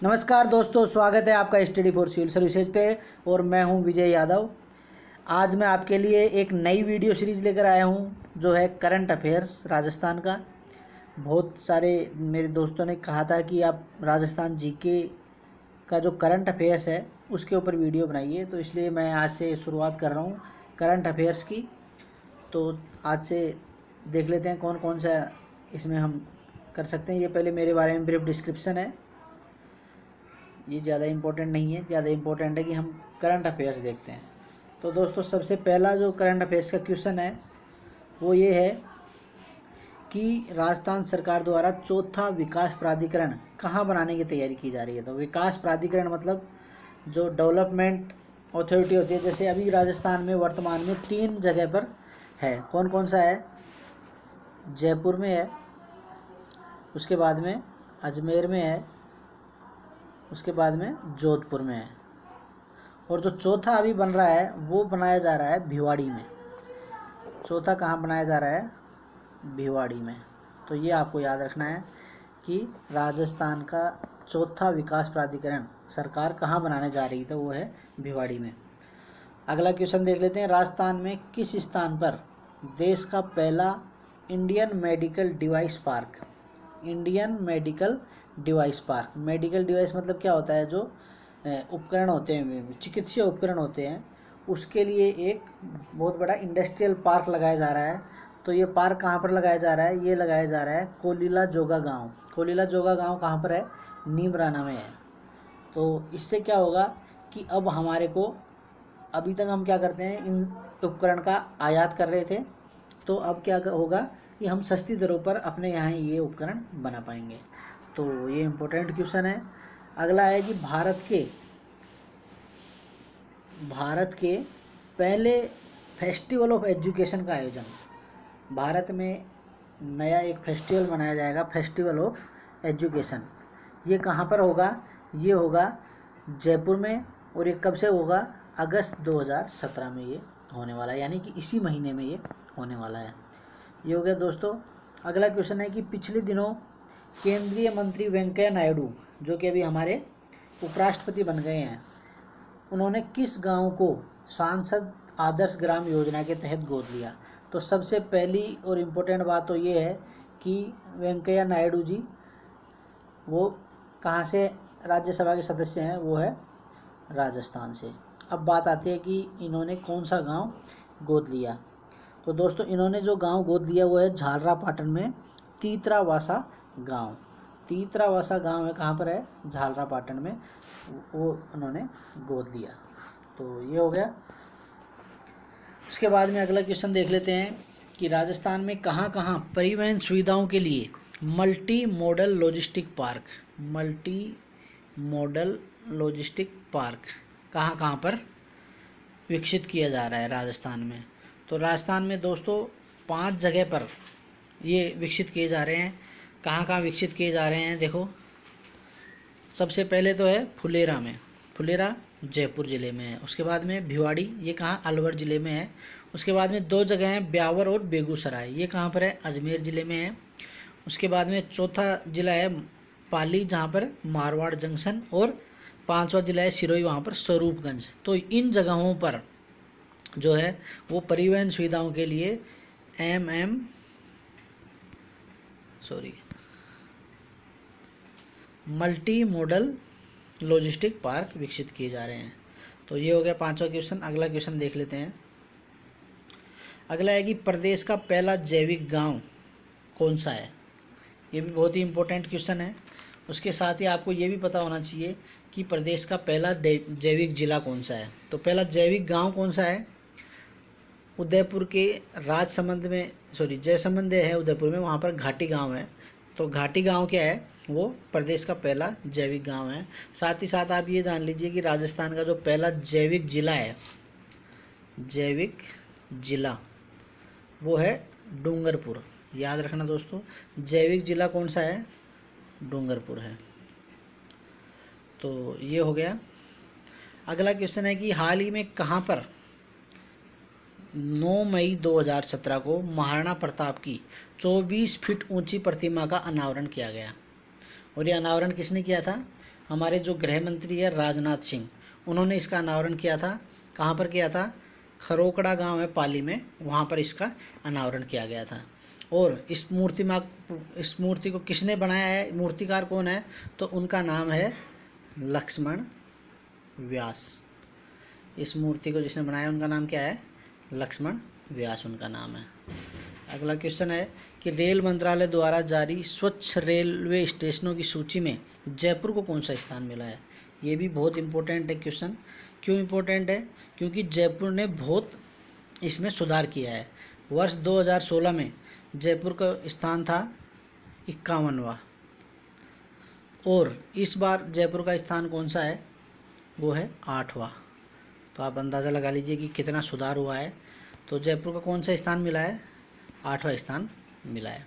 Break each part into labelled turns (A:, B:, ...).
A: नमस्कार दोस्तों, स्वागत है आपका स्टडी फॉर सिविल सर्विसेज पे। और मैं हूं विजय यादव। आज मैं आपके लिए एक नई वीडियो सीरीज़ लेकर आया हूं जो है करंट अफेयर्स राजस्थान का। बहुत सारे मेरे दोस्तों ने कहा था कि आप राजस्थान जीके का जो करंट अफेयर्स है उसके ऊपर वीडियो बनाइए, तो इसलिए मैं आज से शुरुआत कर रहा हूं करंट अफेयर्स की। तो आज से देख लेते हैं कौन कौन सा इसमें हम कर सकते हैं। ये पहले मेरे बारे में ब्रीफ डिस्क्रिप्शन है, ये ज़्यादा इम्पोर्टेंट नहीं है। ज़्यादा इम्पोर्टेंट है कि हम करंट अफेयर्स देखते हैं। तो दोस्तों, सबसे पहला जो करंट अफेयर्स का क्वेश्चन है वो ये है कि राजस्थान सरकार द्वारा चौथा विकास प्राधिकरण कहाँ बनाने की तैयारी की जा रही है। तो विकास प्राधिकरण मतलब जो डेवलपमेंट अथॉरिटी होती है, जैसे अभी राजस्थान में वर्तमान में 3 जगह पर है। कौन कौन सा है? जयपुर में है, उसके बाद में अजमेर में है, उसके बाद में जोधपुर में है, और जो चौथा अभी बन रहा है वो बनाया जा रहा है भिवाड़ी में। चौथा कहाँ बनाया जा रहा है? भिवाड़ी में। तो ये आपको याद रखना है कि राजस्थान का चौथा विकास प्राधिकरण सरकार कहाँ बनाने जा रही है, वो है भिवाड़ी में। अगला क्वेश्चन देख लेते हैं। राजस्थान में किस स्थान पर देश का पहला Indian medical device park, Indian medical device park, medical device मतलब क्या होता है? जो उपकरण होते हैं, चिकित्सीय उपकरण होते हैं, उसके लिए एक बहुत बड़ा इंडस्ट्रियल पार्क लगाया जा रहा है। तो ये पार्क कहाँ पर लगाया जा रहा है? ये लगाया जा रहा है कोलिला जोगा गांव। कोलिला जोगा गांव कहाँ पर है? नीमराना में है। तो इससे क्या होगा कि अब हमारे को, अभी तक हम क्या करते हैं, इन उपकरण का आयात कर रहे थे, तो अब क्या होगा कि हम सस्ती दरों पर अपने यहाँ ये उपकरण बना पाएंगे। तो ये इम्पोर्टेंट क्वेश्चन है। अगला है कि भारत के पहले फेस्टिवल ऑफ एजुकेशन का आयोजन। भारत में नया एक फेस्टिवल मनाया जाएगा, फेस्टिवल ऑफ एजुकेशन। ये कहाँ पर होगा? ये होगा जयपुर में। और ये कब से होगा? अगस्त 2017 में ये होने वाला है, यानी कि इसी महीने में ये होने वाला है। ये हो गया दोस्तों। अगला क्वेश्चन है कि पिछले दिनों केंद्रीय मंत्री वेंकैया नायडू, जो कि अभी हमारे उपराष्ट्रपति बन गए हैं, उन्होंने किस गांव को सांसद आदर्श ग्राम योजना के तहत गोद लिया? तो सबसे पहली और इम्पोर्टेंट बात तो ये है कि वेंकैया नायडू जी वो कहाँ से राज्यसभा के सदस्य हैं? वो है राजस्थान से। अब बात आती है कि इन्होंने कौन सा गांव गोद लिया। तो दोस्तों, इन्होंने जो गांव गोद लिया वो है झालरापाटन में तीतरावासा गांव। तीतरावासा गांव है, कहाँ पर है? झालरापाटन में, वो उन्होंने गोद लिया। तो ये हो गया। उसके बाद में अगला क्वेश्चन देख लेते हैं कि राजस्थान में कहाँ कहाँ परिवहन सुविधाओं के लिए multi modal logistic park, multi modal logistic park कहाँ कहाँ पर विकसित किया जा रहा है राजस्थान में। तो राजस्थान में दोस्तों 5 जगह पर ये विकसित किए जा रहे हैं। कहाँ कहाँ विकसित किए जा रहे हैं? देखो, सबसे पहले तो है फुलेरा में, फुलेरा जयपुर ज़िले में है। उसके बाद में भिवाड़ी, ये कहाँ? अलवर ज़िले में है। उसके बाद में 2 जगह हैं, ब्यावर और बेगूसराय, ये कहाँ पर है? अजमेर ज़िले में है। उसके बाद में चौथा ज़िला है पाली, जहाँ पर मारवाड़ जंक्शन, और 5वां ज़िला है सिरोही, वहाँ पर स्वरूपगंज। तो इन जगहों पर जो है वो परिवहन सुविधाओं के लिए मल्टी मॉडल लॉजिस्टिक पार्क विकसित किए जा रहे हैं। तो ये हो गया 5वां क्वेश्चन। अगला क्वेश्चन देख लेते हैं। अगला है कि प्रदेश का पहला जैविक गांव कौन सा है? ये भी बहुत ही इम्पोर्टेंट क्वेश्चन है। उसके साथ ही आपको ये भी पता होना चाहिए कि प्रदेश का पहला जैविक जिला कौन सा है। तो पहला जैविक गांव कौन सा है? उदयपुर के राजसमंद में, जयसमंद है उदयपुर में, वहाँ पर घाटी गांव है। तो घाटी गांव क्या है? वो प्रदेश का पहला जैविक गांव है। साथ ही साथ आप ये जान लीजिए कि राजस्थान का जो पहला जैविक जिला है, जैविक जिला, वो है डूंगरपुर। याद रखना दोस्तों, जैविक जिला कौन सा है? डूंगरपुर है। तो ये हो गया। अगला क्वेश्चन है कि हाल ही में कहाँ पर 9 मई 2017 को महाराणा प्रताप की 24 फीट ऊंची प्रतिमा का अनावरण किया गया? और ये अनावरण किसने किया था? हमारे जो गृह मंत्री है राजनाथ सिंह, उन्होंने इसका अनावरण किया था। कहाँ पर किया था? खरोकड़ा गांव है पाली में, वहाँ पर इसका अनावरण किया गया था। और इस मूर्ति को किसने बनाया है, मूर्तिकार कौन है? तो उनका नाम है लक्ष्मण व्यास। इस मूर्ति को जिसने बनाया उनका नाम क्या है? लक्ष्मण व्यास उनका नाम है। अगला क्वेश्चन है कि रेल मंत्रालय द्वारा जारी स्वच्छ रेलवे स्टेशनों की सूची में जयपुर को कौन सा स्थान मिला है? ये भी बहुत इम्पोर्टेंट है क्वेश्चन। क्यों इम्पोर्टेंट है? क्योंकि जयपुर ने बहुत इसमें सुधार किया है। वर्ष 2016 में जयपुर का स्थान था 51वां, और इस बार जयपुर का स्थान कौन सा है? वो है 8वां। तो आप अंदाज़ा लगा लीजिए कि कितना सुधार हुआ है। तो जयपुर का कौन सा स्थान मिला है? 8वां स्थान मिला है।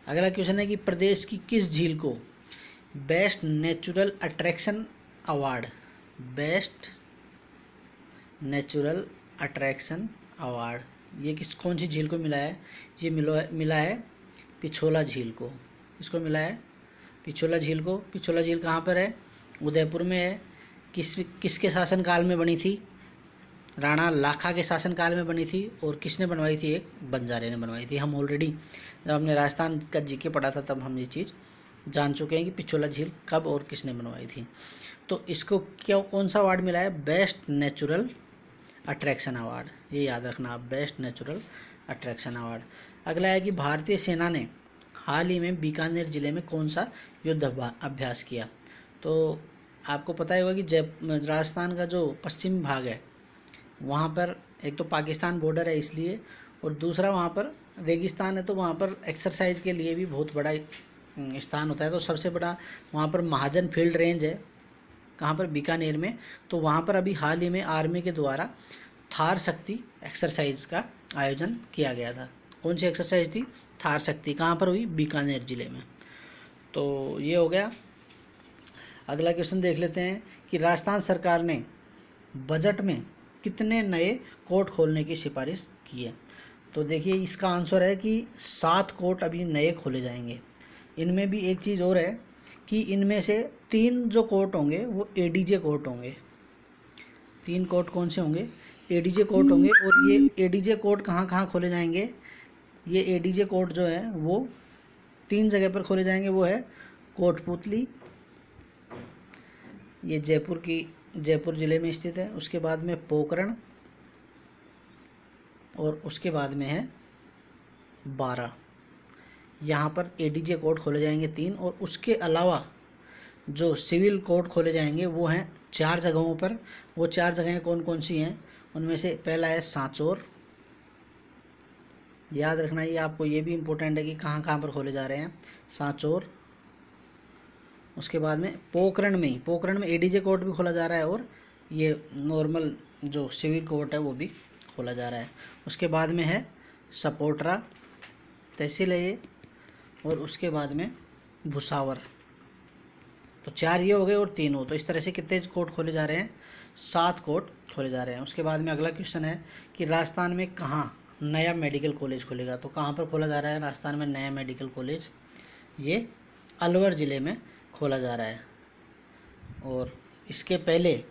A: अगला क्वेश्चन है कि प्रदेश की किस झील को best natural attraction award, best natural attraction award, ये कौन सी झील को मिला है? ये मिला है पिछोला झील को। इसको मिला है पिछोला झील को। पिछोला झील कहाँ पर है? उदयपुर में है। किसके शासनकाल में बनी थी? राणा लाखा के शासनकाल में बनी थी। और किसने बनवाई थी? एक बंजारे ने बनवाई थी। हम ऑलरेडी जब हमने राजस्थान का जीके पढ़ा था तब हम ये चीज़ जान चुके हैं कि पिछोला झील कब और किसने बनवाई थी। तो इसको कौन सा अवार्ड मिला है? Best natural attraction award. ये याद रखना आप, बेस्ट नेचुरल अट्रैक्शन अवार्ड। अगला है कि भारतीय सेना ने हाल ही में बीकानेर जिले में कौन सा युद्ध अभ्यास किया? तो आपको पता ही होगा कि राजस्थान का जो पश्चिमी भाग है वहाँ पर एक तो पाकिस्तान बॉर्डर है इसलिए, और दूसरा वहाँ पर रेगिस्तान है, तो वहाँ पर एक्सरसाइज के लिए भी बहुत बड़ा स्थान होता है। तो सबसे बड़ा वहाँ पर महाजन फील्ड रेंज है। कहाँ पर? बीकानेर में। तो वहाँ पर अभी हाल ही में आर्मी के द्वारा थार शक्ति एक्सरसाइज का आयोजन किया गया था। कौन सी एक्सरसाइज थी? थार शक्ति। कहाँ पर हुई? बीकानेर जिले में। तो ये हो गया। अगला क्वेश्चन देख लेते हैं कि राजस्थान सरकार ने बजट में कितने नए कोर्ट खोलने की सिफारिश की है? तो देखिए इसका आंसर है कि 7 कोर्ट अभी नए खोले जाएंगे। इनमें भी एक चीज़ और है कि इनमें से 3 जो कोर्ट होंगे वो एडीजे कोर्ट होंगे। 3 कोर्ट कौन से होंगे? एडीजे कोर्ट होंगे। और ये एडीजे कोर्ट कहाँ कहाँ खोले जाएंगे? ये एडीजे कोर्ट जो है वो 3 जगह पर खोले जाएंगे। वो है कोटपुतली, ये जयपुर ज़िले में स्थित है। उसके बाद में पोकरण, और उसके बाद में है बारा। यहाँ पर एडीजे कोर्ट खोले जाएंगे 3। और उसके अलावा जो सिविल कोर्ट खोले जाएंगे वो हैं 4 जगहों पर। वो 4 जगहें कौन कौन सी हैं? उनमें से पहला है सांचौर। याद रखना, ये आपको ये भी इम्पोर्टेंट है कि कहाँ कहाँ पर खोले जा रहे हैं। सांचौर। उसके बाद में पोकरण में एडीजे कोर्ट भी खोला जा रहा है, और ये नॉर्मल जो सिविल कोर्ट है वो भी खोला जा रहा है। उसके बाद में है सपोटरा तहसील है ये, और उसके बाद में भुसावर। तो 4 ये हो गए और 3 हो। तो इस तरह से कितने कोर्ट खोले जा रहे हैं? 7 कोर्ट खोले जा रहे हैं। उसके बाद में अगला क्वेश्चन है कि राजस्थान में कहाँ नया मेडिकल कॉलेज खोलेगा? तो कहाँ पर खोला जा रहा है राजस्थान में नया मेडिकल कॉलेज? ये अलवर ज़िले में खोला जा रहा है। और इसके पहले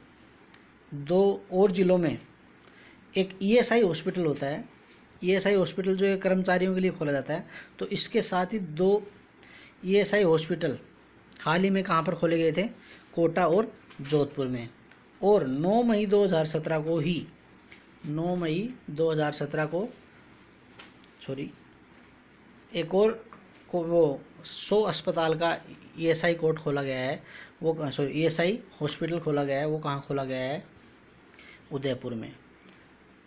A: 2 और ज़िलों में एक ईएसआई हॉस्पिटल होता है। ईएसआई हॉस्पिटल जो है कर्मचारियों के लिए खोला जाता है। तो इसके साथ ही 2 ईएसआई हॉस्पिटल हाल ही में कहाँ पर खोले गए थे? कोटा और जोधपुर में। और 9 मई 2017 को ही 9 मई 2017 को एक और वो 100 अस्पताल का ईएसआई कोर्ट खोला गया है। वो ईएसआई हॉस्पिटल खोला गया है। वो कहाँ खोला गया है? उदयपुर में।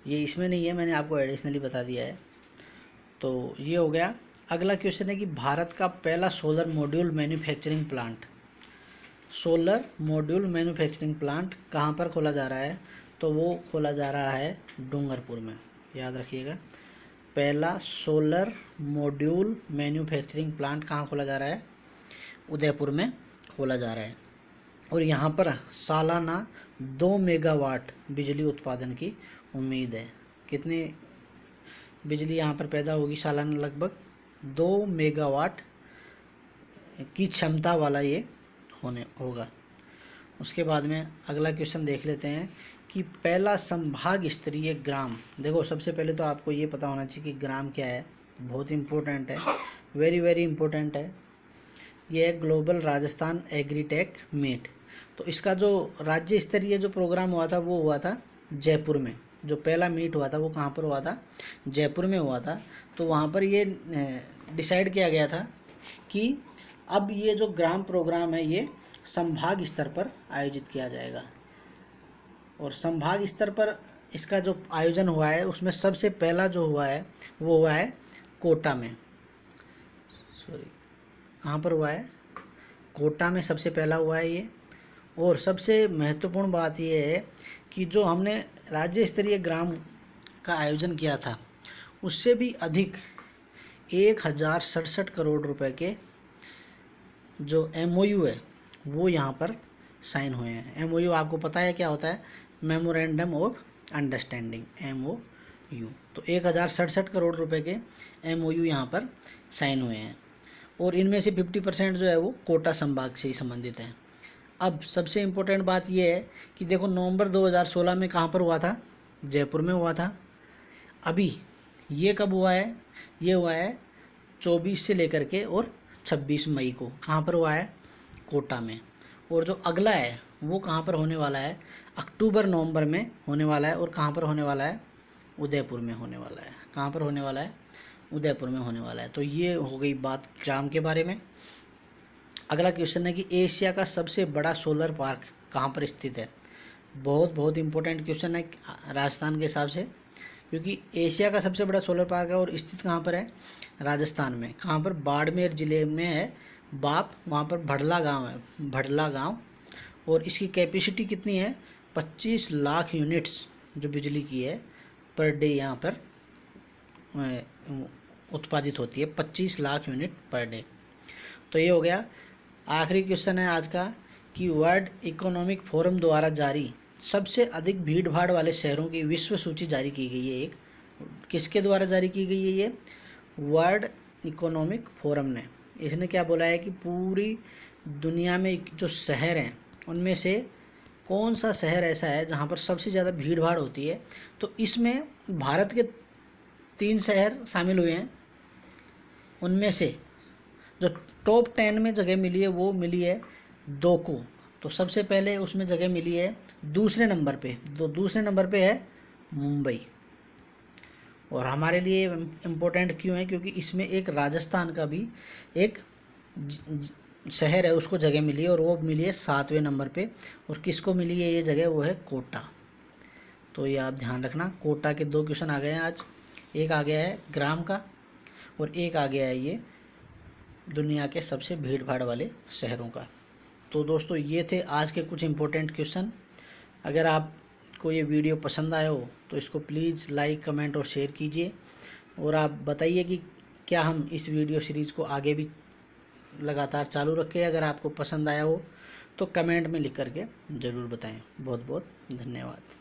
A: ये इसमें नहीं है, मैंने आपको एडिशनली बता दिया है। तो ये हो गया। अगला क्वेश्चन है कि भारत का पहला सोलर मॉड्यूल मैन्युफैक्चरिंग प्लांट कहाँ पर खोला जा रहा है? तो वो खोला जा रहा है डूंगरपुर में। याद रखिएगा, पहला सोलर मॉड्यूल मैन्युफैक्चरिंग प्लांट कहाँ खोला जा रहा है? उदयपुर में खोला जा रहा है। और यहाँ पर सालाना 2 मेगावाट बिजली उत्पादन की उम्मीद है। कितनी बिजली यहाँ पर पैदा होगी? सालाना लगभग 2 मेगावाट की क्षमता वाला ये होगा। उसके बाद में अगला क्वेश्चन देख लेते हैं कि पहला संभाग स्तरीय ग्राम। देखो सबसे पहले तो आपको ये पता होना चाहिए कि ग्राम क्या है, बहुत इम्पोर्टेंट है, वेरी वेरी इम्पोर्टेंट है। ये है ग्लोबल राजस्थान एग्रीटेक मीट। तो इसका जो राज्य स्तरीय जो प्रोग्राम हुआ था वो हुआ था जयपुर में। जो पहला मीट हुआ था वो कहाँ पर हुआ था, जयपुर में हुआ था। तो वहाँ पर ये डिसाइड किया गया था कि अब ये जो ग्राम प्रोग्राम है ये संभाग स्तर पर आयोजित किया जाएगा। और संभाग स्तर पर इसका जो आयोजन हुआ है उसमें सबसे पहला जो हुआ है वो हुआ है कोटा में। सॉरी, कहाँ पर हुआ है, कोटा में सबसे पहला हुआ है ये। और सबसे महत्वपूर्ण बात ये है कि जो हमने राज्य स्तरीय ग्राम का आयोजन किया था उससे भी अधिक 1067 करोड़ रुपए के जो MOU है वो यहाँ पर साइन हुए हैं। MOU आपको पता है क्या होता है, मेमोरेंडम ऑफ अंडरस्टैंडिंग, MOU। तो 1067 करोड़ रुपए के MOU यहाँ पर साइन हुए हैं। और इनमें से 50% जो है वो कोटा संभाग से ही संबंधित है। अब सबसे इम्पोर्टेंट बात ये है कि देखो नवंबर 2016 में कहाँ पर हुआ था, जयपुर में हुआ था। अभी ये कब हुआ है, ये हुआ है 24 से लेकर के और 26 मई को। कहाँ पर हुआ है, कोटा में। और जो अगला है वो कहाँ पर होने वाला है, अक्टूबर नवंबर में होने वाला है। और कहाँ पर होने वाला है, उदयपुर में होने वाला है। कहाँ पर होने वाला है, उदयपुर में होने वाला है। तो ये हो गई बात ग्राम के बारे में। अगला क्वेश्चन है कि एशिया का सबसे बड़ा सोलर पार्क कहाँ पर स्थित है। बहुत बहुत इम्पोर्टेंट क्वेश्चन है राजस्थान के हिसाब से, क्योंकि एशिया का सबसे बड़ा सोलर पार्क है और स्थित कहाँ पर है, राजस्थान में। कहाँ पर, बाड़मेर ज़िले में है बाप, वहाँ पर भड़ला गांव है, भड़ला गांव। और इसकी कैपेसिटी कितनी है, 25 लाख यूनिट्स जो बिजली की है पर डे यहाँ पर उत्पादित होती है, 25 लाख यूनिट पर डे। तो ये हो गया। आखिरी क्वेश्चन है आज का कि वर्ल्ड इकोनॉमिक फोरम द्वारा जारी सबसे अधिक भीड़ भाड़ वाले शहरों की विश्व सूची जारी की गई है। एक किसके द्वारा जारी की गई है, ये वर्ल्ड इकोनॉमिक फोरम ने। इसने क्या बोला है कि पूरी दुनिया में जो शहर हैं उनमें से कौन सा शहर ऐसा है जहाँ पर सबसे ज़्यादा भीड़ भाड़ होती है। तो इसमें भारत के 3 शहर शामिल हुए हैं। उनमें से जो टॉप 10 में जगह मिली है वो मिली है 2 को। तो सबसे पहले उसमें जगह मिली है दूसरे नंबर पे, दूसरे नंबर पे है मुंबई। और हमारे लिए इम्पोर्टेंट क्यों है, क्योंकि इसमें एक राजस्थान का भी एक शहर है उसको जगह मिली है और वो मिली है 7वें नंबर पे। और किसको मिली है ये जगह, वो है कोटा। तो ये आप ध्यान रखना। कोटा के 2 क्वेश्चन आ गए हैं आज। एक आ गया है ग्राम का और एक आ गया है ये दुनिया के सबसे भीड़ भाड़ वाले शहरों का। तो दोस्तों ये थे आज के कुछ इम्पोर्टेंट क्वेश्चन। अगर आपको ये वीडियो पसंद आया हो तो इसको प्लीज़ लाइक, कमेंट और शेयर कीजिए। और आप बताइए कि क्या हम इस वीडियो सीरीज़ को आगे भी लगातार चालू रखें। अगर आपको पसंद आया हो तो कमेंट में लिख करके ज़रूर बताएं। बहुत बहुत धन्यवाद।